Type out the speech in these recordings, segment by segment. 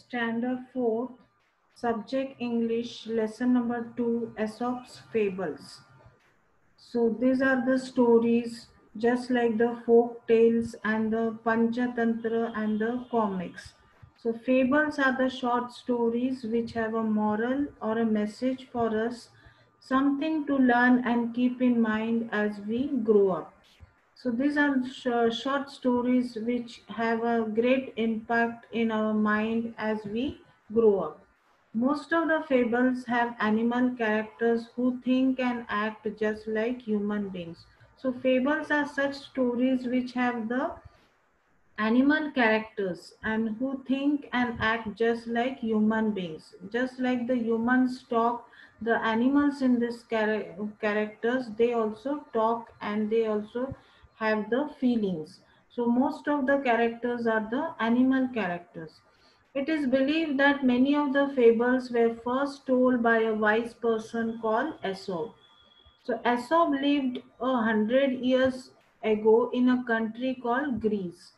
Standard 4, Subject English, Lesson number 2, Aesop's Fables. So these are the stories just like the folk tales and the Panchatantra and the comics. So fables are the short stories which have a moral or a message for us, something to learn and keep in mind as we grow up. So these are short stories which have a great impact in our mind as we grow up. Most of the fables have animal characters who think and act just like human beings. So fables are such stories which have the animal characters and who think and act just like human beings. Just like the humans talk, the animals in this characters, they also talk and they also have the feelings. So most of the characters are the animal characters. It is believed that many of the fables were first told by a wise person called Aesop. So Aesop lived 100 years ago in a country called Greece.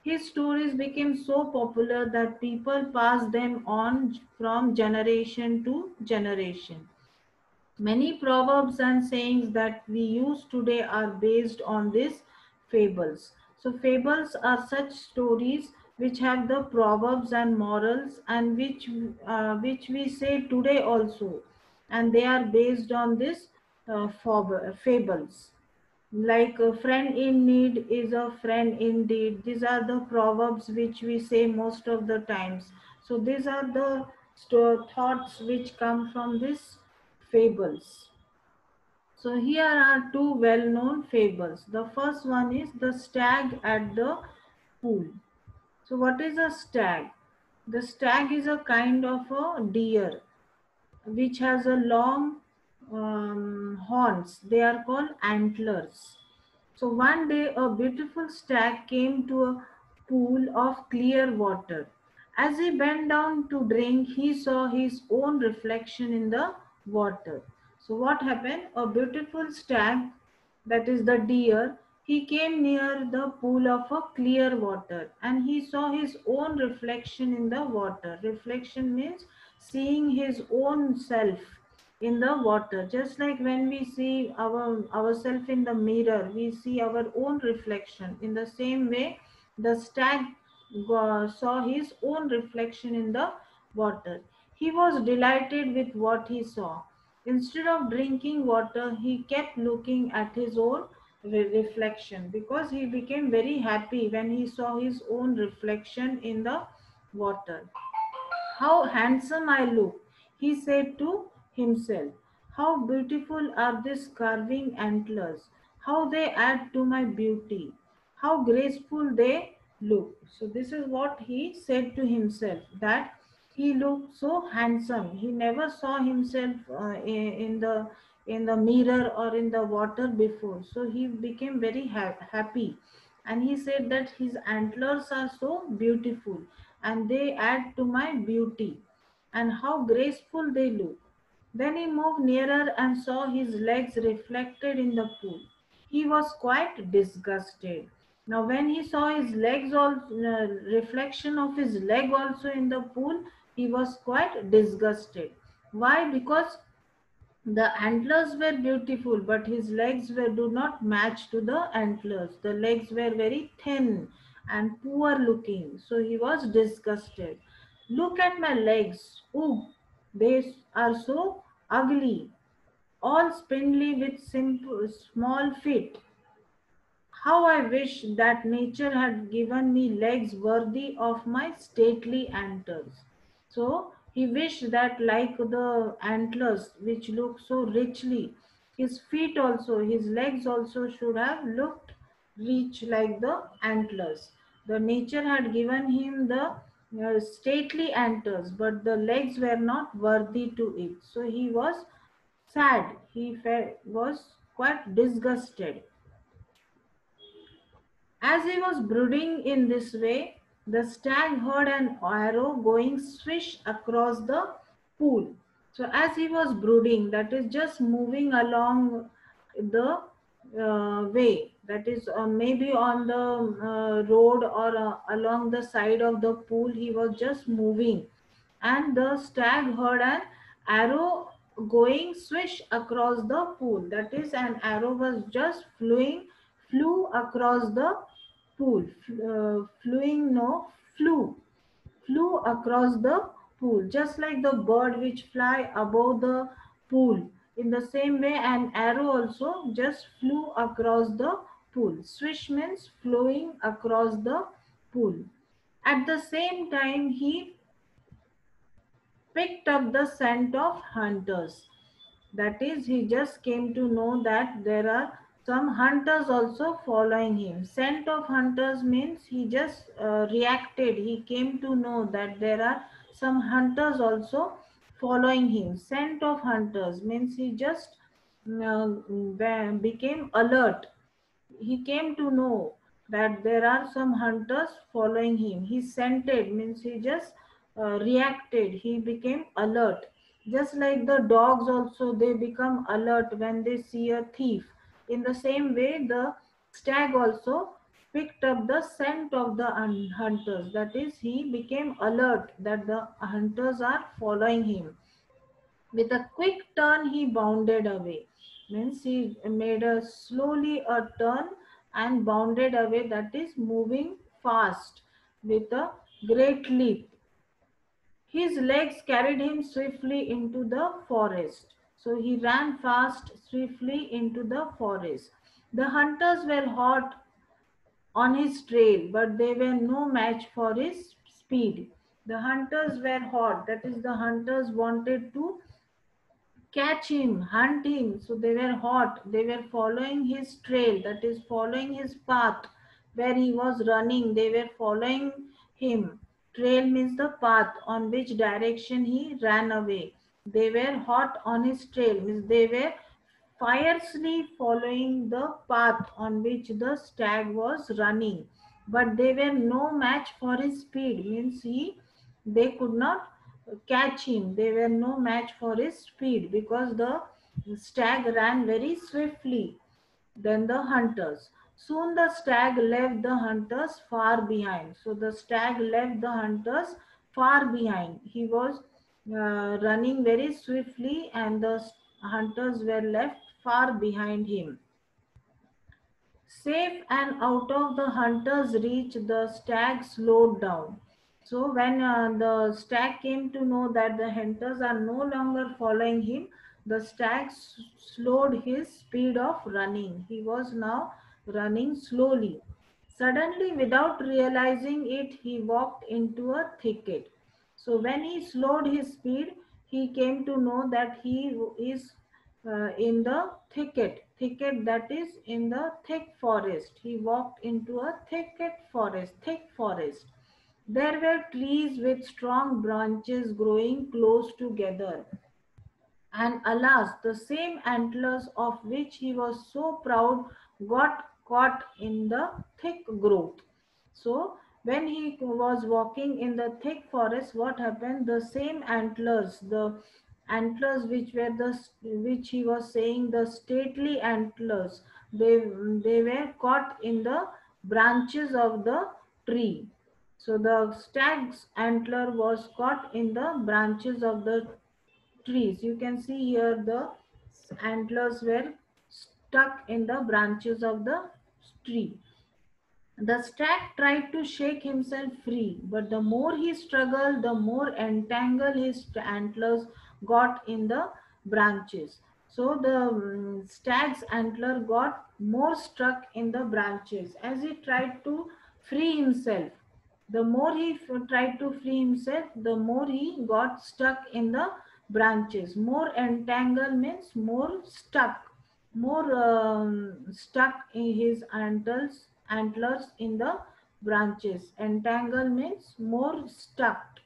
His stories became so popular that people passed them on from generation to generation. Many proverbs and sayings that we use today are based on these fables. So fables are such stories which have the proverbs and morals and which we say today also, and they are based on this fables. Like a friend in need is a friend indeed. These are the proverbs which we say most of the times. So these are the thoughts which come from these fables. So here are two well-known fables. The first one is the stag at the pool. So what is a stag? The stag is a kind of a deer which has a long horns. They are called antlers. So one day a beautiful stag came to a pool of clear water. As he bent down to drink, he saw his own reflection in the water. So what happened? A beautiful stag, that is the deer, he came near the pool of a clear water and he saw his own reflection in the water. Reflection means seeing his own self in the water. Just like when we see ourselves in the mirror, we see our own reflection. In the same way, the stag saw his own reflection in the water. He was delighted with what he saw. Instead of drinking water, he kept looking at his own reflection because he became very happy when he saw his own reflection in the water. How handsome I look, he said to himself. How beautiful are these carving antlers. How they add to my beauty. How graceful they look. So this is what he said to himself, that he looked so handsome. He never saw himself in the mirror or in the water before. So he became very happy, and he said that his antlers are so beautiful and they add to my beauty, and how graceful they look. Then he moved nearer and saw his legs reflected in the pool. He was quite disgusted. Now, when he saw his legs, all reflection of his leg also in the pool, he was quite disgusted. Why? Because the antlers were beautiful, but his legs do not match to the antlers. The legs were very thin and poor looking, so he was disgusted. Look at my legs. Ooh, they are so ugly, all spindly with simple, small feet. How I wish that nature had given me legs worthy of my stately antlers. So he wished that, like the antlers which look so richly, his feet also, his legs also should have looked rich like the antlers. The nature had given him the stately antlers, but the legs were not worthy to it. So he was sad. He was quite disgusted. As he was brooding in this way, the stag heard an arrow going swish across the pool. So, as he was brooding, that is just moving along the way, that is maybe on the road or along the side of the pool, he was just moving. and the stag heard an arrow going swish across the pool. That is, an arrow was just flew across the pool. Flew across the pool, just like the bird which fly above the pool. In the same way, an arrow also just flew across the pool. Swish means flowing across the pool. At the same time, he picked up the scent of hunters. That is, he just came to know that there are some hunters also following him. Scent of hunters means he just reacted. He came to know that there are some hunters also following him. Scent of hunters means he just became alert. He came to know that there are some hunters following him. He scented means he just reacted. He became alert. Just like the dogs also, they become alert when they see a thief. In the same way, the stag also picked up the scent of the hunters. That is, he became alert that the hunters are following him. With a quick turn, he bounded away. Means he made a slowly a turn and bounded away. That is moving fast with a great leap. His legs carried him swiftly into the forest. So he ran fast, swiftly into the forest. The hunters were hot on his trail, but they were no match for his speed. The hunters were hot. That is, the hunters wanted to catch him, hunt him. So they were hot. They were following his trail, that is, following his path where he was running. They were following him. Trail means the path on which direction he ran away. They were hot on his trail, means they were fiercely following the path on which the stag was running. But they were no match for his speed, means they could not catch him. They were no match for his speed because the stag ran very swiftly than the hunters. Soon the stag left the hunters far behind. So the stag left the hunters far behind. He was running very swiftly and the hunters were left far behind him. Safe and out of the hunter's reach, the stag slowed down. So when the stag came to know that the hunters are no longer following him, the stag slowed his speed of running. He was now running slowly. Suddenly, without realizing it, he walked into a thicket. So when he slowed his speed, he came to know that he is in the thicket, that is in the thick forest. He walked into a thick forest. There were trees with strong branches growing close together, and alas, the same antlers of which he was so proud got caught in the thick growth. So, when he was walking in the thick forest, what happened? The same antlers, the antlers which he was saying, the stately antlers, they were caught in the branches of the tree. So the stag's antler was caught in the branches of the trees. You can see here the antlers were stuck in the branches of the tree. The stag tried to shake himself free, but the more he struggled, the more entangled his antlers got in the branches. So the stag's antler got more stuck in the branches. As he tried to free himself, the more he tried to free himself, the more he got stuck in the branches. More entangled means more stuck, more stuck in his antlers in the branches. Entangle means more stuck.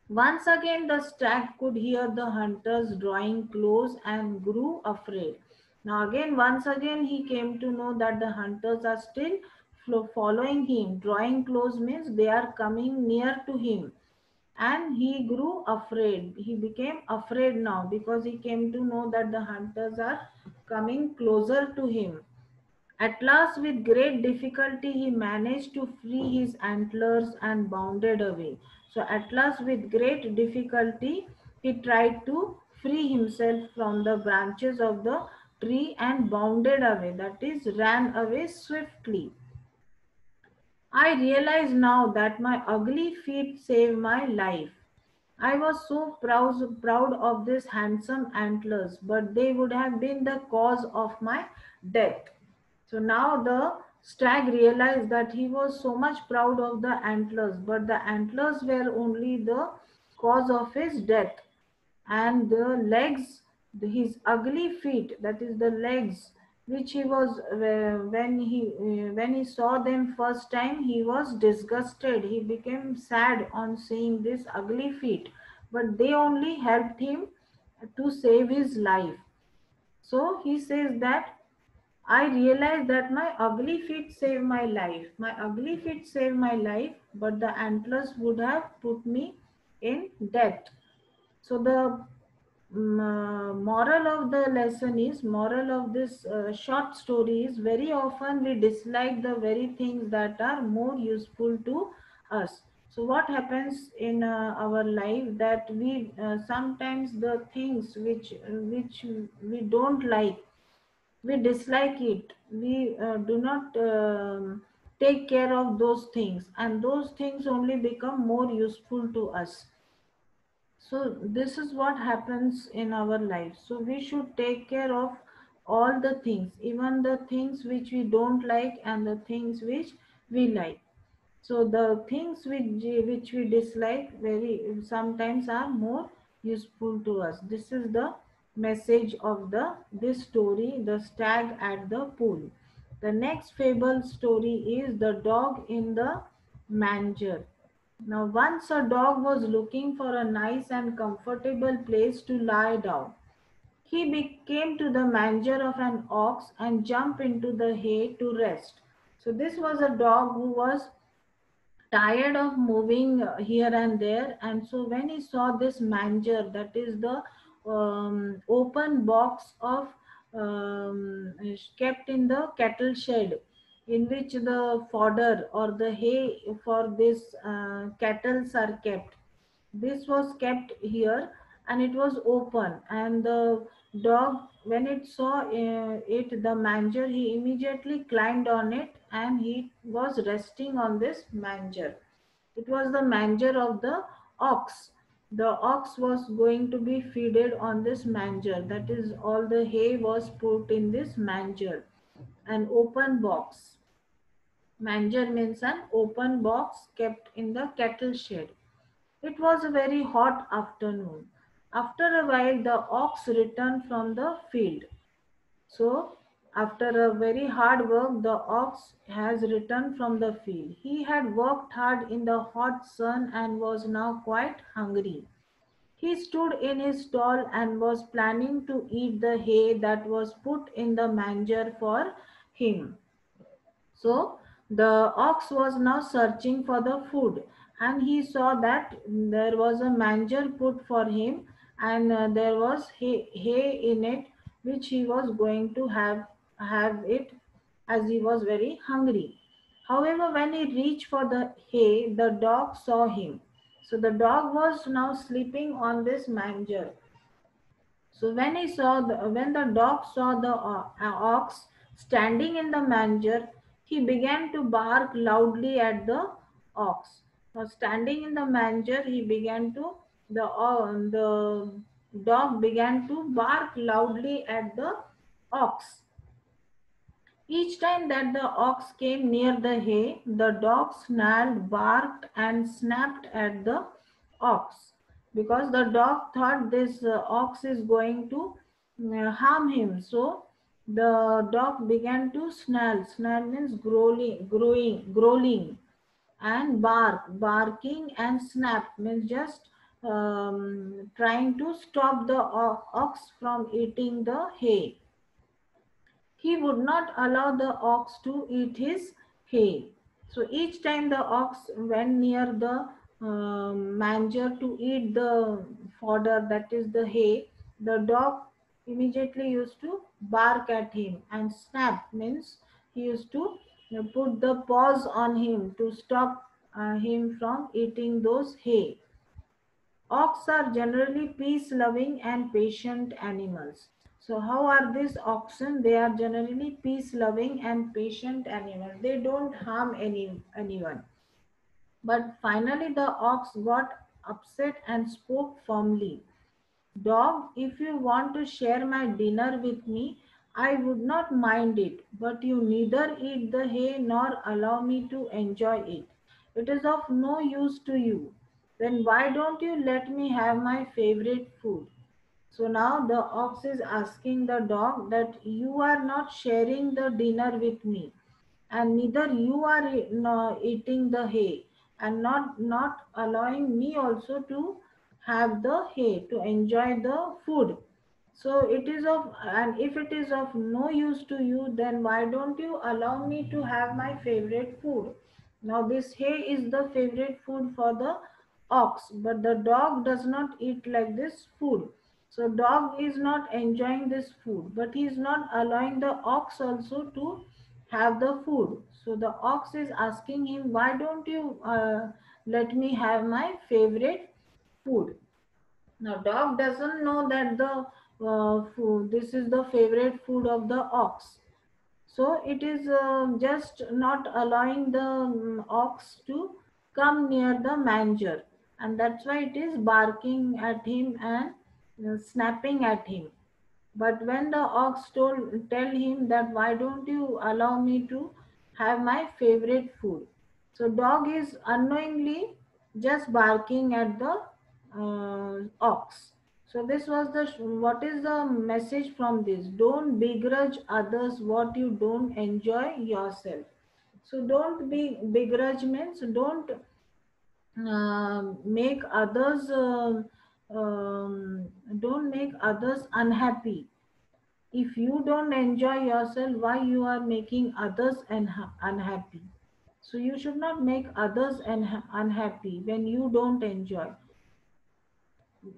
Once again, the stag could hear the hunters drawing close and grew afraid. Now, again, once again, he came to know that the hunters are still following him. Drawing close means they are coming near to him. And he grew afraid. He became afraid now because he came to know that the hunters are coming closer to him. At last, with great difficulty, he managed to free his antlers and bounded away. So at last, with great difficulty, he tried to free himself from the branches of the tree and bounded away, that is, ran away swiftly. I realize now that my ugly feet saved my life. I was so proud of these handsome antlers, but they would have been the cause of my death. So now the stag realized that he was so much proud of the antlers, but the antlers were only the cause of his death. And the legs, his ugly feet, that is the legs, which he was when he saw them first time, he was disgusted. He became sad on seeing this ugly feet, but they only helped him to save his life. So he says that I realized that my ugly feet saved my life. My ugly feet saved my life, but the antlers would have put me in death. So the moral of the lesson is, moral of this short story is, very often we dislike the very things that are more useful to us. So what happens in our life, that we sometimes the things which we don't like, we dislike it, we do not take care of those things, and those things only become more useful to us. So this is what happens in our life. So we should take care of all the things, even the things which we don't like and the things which we like. So the things which we dislike very sometimes are more useful to us. This is the message of this story, the stag at the pool. The next fable story is the dog in the manger. Now, once a dog was looking for a nice and comfortable place to lie down. He came to the manger of an ox and jumped into the hay to rest. So, this was a dog who was tired of moving here and there, and so when he saw this manger, that is the open box of kept in the cattle shed, in which the fodder or the hay for this cattle are kept, this was kept here, and it was open, and the dog, when it saw it, the manger, he immediately climbed on it and he was resting on this manger. It was the manger of the ox. The ox was going to be feeded on this manger, that is, all the hay was put in this manger, an open box. Manger means an open box kept in the cattle shed. It was a very hot afternoon. After a while, the ox returned from the field. So, after a very hard work, the ox has returned from the field. He had worked hard in the hot sun and was now quite hungry. He stood in his stall and was planning to eat the hay that was put in the manger for him. So the ox was now searching for the food, and he saw that there was a manger put for him, and there was hay in it, which he was going to have it, as he was very hungry. However, when he reached for the hay, the dog saw him. So the dog was now sleeping on this manger. So when the dog saw the ox standing in the manger, he began to bark loudly at the ox. Now, standing in the manger, the dog began to bark loudly at the ox. Each time that the ox came near the hay, the dog snarled, barked, and snapped at the ox, because the dog thought this ox is going to harm him. So the dog began to snarl. Snarl means growling, and bark. Barking and snap means just trying to stop the ox from eating the hay. He would not allow the ox to eat his hay. So each time the ox went near the manger to eat the fodder, that is the hay, the dog immediately used to bark at him, and snap means he used to put the paws on him to stop him from eating those hay. Ox are generally peace-loving and patient animals. So how are these oxen? They are generally peace-loving and patient animals. They don't harm anyone. But finally the ox got upset and spoke firmly. Dog, if you want to share my dinner with me, I would not mind it, but you neither eat the hay nor allow me to enjoy it. It is of no use to you. Then why don't you let me have my favorite food? So now the ox is asking the dog that you are not sharing the dinner with me, and neither you are eating the hay, and not allowing me also to have the hay to enjoy the food. So it is of, and if it is of no use to you, then why don't you allow me to have my favorite food? Now this hay is the favorite food for the ox, but the dog does not eat like this food. So dog is not enjoying this food, but he is not allowing the ox also to have the food. So the ox is asking him, why don't you let me have my favorite food? Now dog doesn't know that the food, this is the favorite food of the ox. So it is just not allowing the ox to come near the manger, and that's why it is barking at him and snapping at him. But when the ox tell him that why don't you allow me to have my favorite food? So dog is unknowingly just barking at the ox. So this was the what is the message from this? Don't begrudge others what you don't enjoy yourself. So don't be begrudge means don't make others don't make others unhappy. If you don't enjoy yourself, why you are making others unhappy? So you should not make others unhappy when you don't enjoy.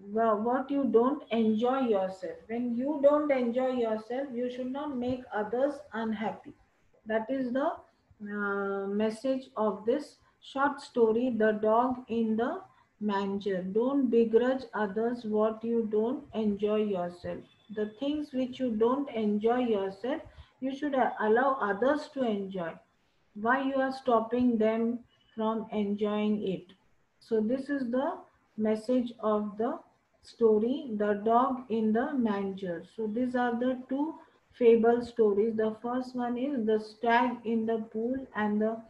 Well, what you don't enjoy yourself. When you don't enjoy yourself, you should not make others unhappy. That is the message of this short story, The Dog in the Manger. Don't begrudge others what you don't enjoy yourself. The things which you don't enjoy yourself, you should allow others to enjoy. Why you are stopping them from enjoying it? So this is the message of the story, The Dog in the Manger. So these are the two fable stories. The first one is The Stag in the Pool, and the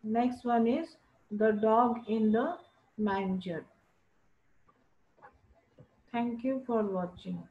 next one is The Dog in the Manger. Thank you for watching.